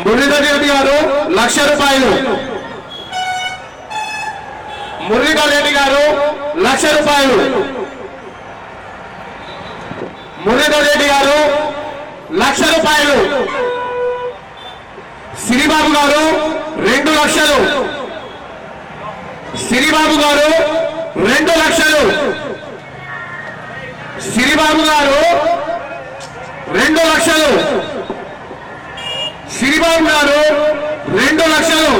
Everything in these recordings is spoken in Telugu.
మురళీధర్ రెడ్డి గారు 1,00,000 రూపాయలు. మురళీధర్ రెడ్డి గారు 1,00,000 రూపాయలు. మురళీధర్ రెడ్డి గారు 1,00,000 రూపాయలు. సిరిబాబు గారు 2 లక్షలు. సిరిబాబు గారు 2 లక్షలు. సిరిబాబు గారు 2 లక్షలు. సిరిబాబు గారు 2 లక్షలు.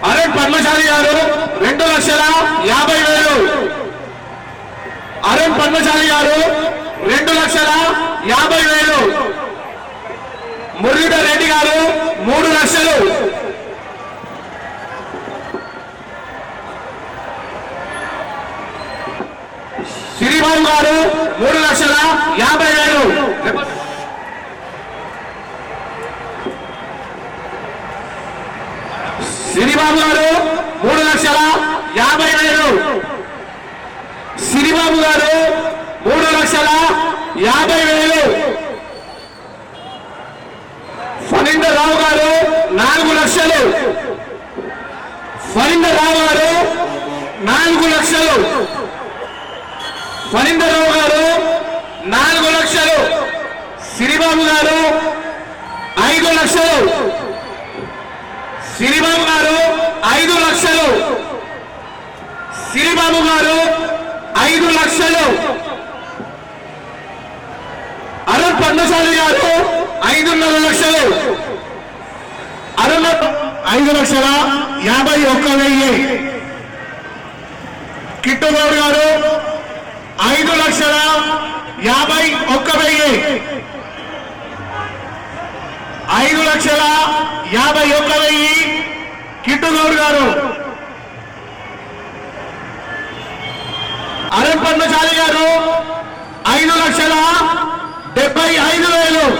అరుణ్ పద్మశాలి గారు 2,50,000. అరుణ్ పద్మశాలి గారు 2,50,000. మురళీధర్ రెడ్డి గారు 3 లక్షలు. సిరిబాబు గారు 3,50,000. సిరిబాబు గారు 3,50,000. సిరిబాబు గారు 3,50,000. ఫణీందర్రావు గారు 4 లక్షలు. ఫణీందర్రావు గారు 4 లక్షలు. ఫణీందర్రావు గారు 4 లక్షలు. సిరిబాబు గారు 5 లక్షలు. సిరిబాబు గారు 5 లక్షలు. సిరిబాబు గారు 5 లక్షలు. అరుణ్ పద్మశాలి గారు 5.5 లక్షలు. అరుణ్ 5,51,000. కిట్టుగౌడ్ గారు 5,51,000. 5,51,000. కిట్టుగౌడ్ గారు. అరుణ్ పద్మశాలి గారు 5,75,000.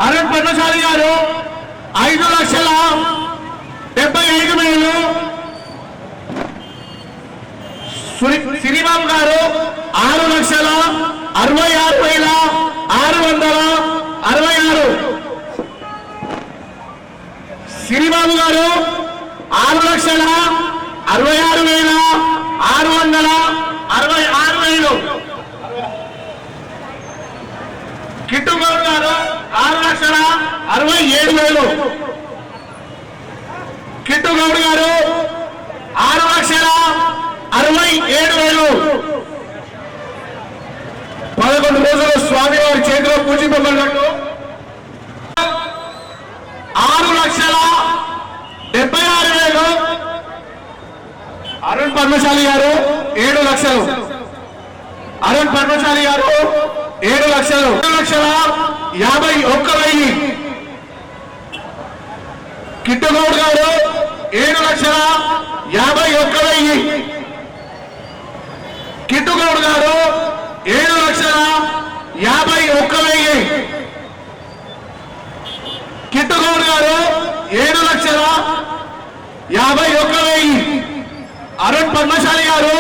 అరుణ్ పద్మశాలి గారు 5,75,000. సిరిబాబు గారు 6,66,666. సిరిబాబు గారు 6,66,666. కిట్టుగౌడ్ గారు 6,67,000. కిట్టుగౌడ్ గారు 6,67,000. 11 రోజులు స్వామివారి చేతిలో పూజింపబడినట్టు 6,76,000. అరుణ్ పద్మశాలి గారు 7 లక్షలు. అరుణ్ పద్మశాలి గారు 7 లక్షలు. 7,51,000. కిట్టుగౌడ్ గారు 7,51,000. కిట్టుగౌడ్ గారు 7,51,000. కిట్టుగౌడ్ గారు 7,51,000. అరుణ్ పద్మశాలి గారు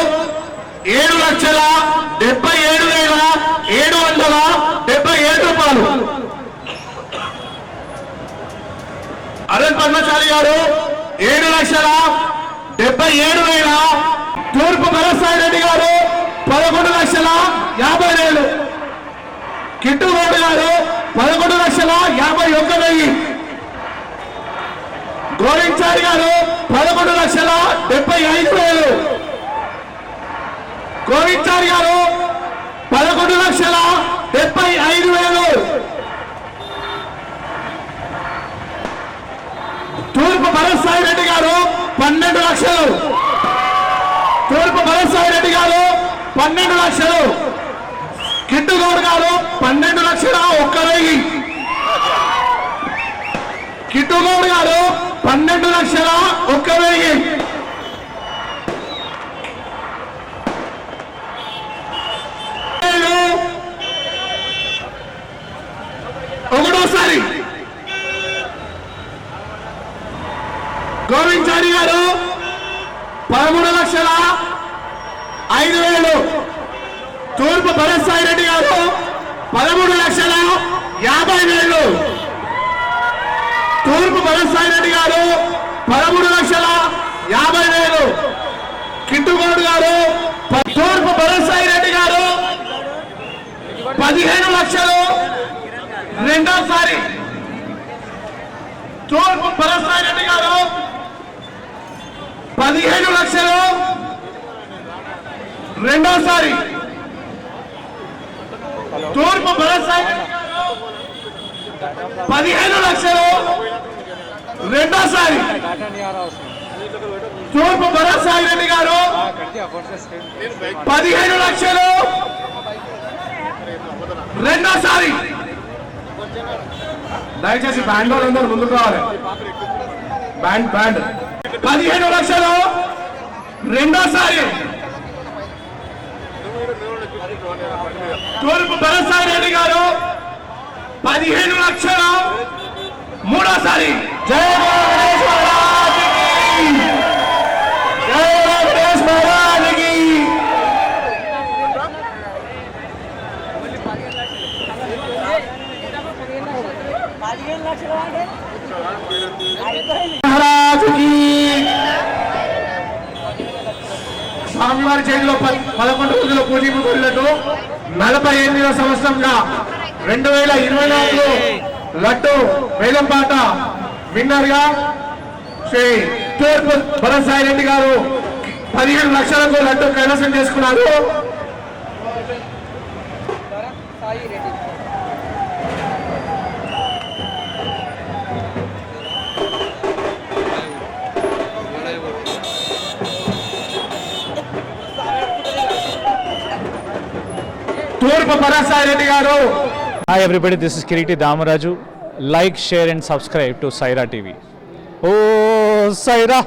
7,77,777 రూపాయలు. అరుణ్ పద్మశాలి గారు 7,77,000. తూర్పు భరత్సాయి రెడ్డి గారు 11,50,000. కిట్టుగౌడ్ గారు 11,51,000. గోవించారి గారు 11,75,000. గోవించారి గారు 11,75,000. తూర్పు భరత్సాయి రెడ్డి గారు 12 లక్షలు. తూర్పు భరత్సాయి రెడ్డి గారు 12 లక్షలు. కిట్టుగౌడ్ గారు 12,01,000. కిట్టుగౌడ్ గారు 12,01,000. ఒకటోసారి గోవించారి గారు 13,05,000. తూర్పు భరత్సాయి రెడ్డి గారు 13,05,000. 50,000. తూర్పు భరత్సాయి రెడ్డి గారు 13,50,000. కిట్టుగౌడ్ గారు తూర్పు భరత్సాయి రెడ్డి గారు 15 లక్షలు రెండోసారి. తూర్పు భరత్సాయి రెడ్డి గారు 15 లక్షలు రెండోసారి. తూర్పు భరత్సాయి రెడ్డి గారు 15 లక్షలు రెండోసారి. తూర్పు భరత్సాయి రెడ్డి గారు 15 లక్షలు రెండోసారి. దయచేసి బ్యాండ్ వాళ్ళందరూ ముందుకు రావాలి. బ్యాండ్ 15 లక్షలు రెండోసారి. తూర్పు భరత్సాయి రెడ్డి గారు 15 లక్షలు మూడోసారి. జై వెంకటేష్ మహారాజుకి, జై వెంకటేష్ మహారాజుకి. మహారాజుకి స్వామివారి చేతిలో 11 రోజుల పూజలు కోరినట్టు 48వ సంవత్సరంగా 2024 లడ్డు వేలంపాట విన్నర్ గా శ్రీ తూర్పు భరత్సాయి రెడ్డి గారు 15 లక్షలకు లడ్డు కైవసం చేసుకున్నారు. తూర్పు భరత్సాయి రెడ్డి గారు. Hi everybody, this is Kiriti Damaraju. Like, share and subscribe to Saira TV. Oh, Saira!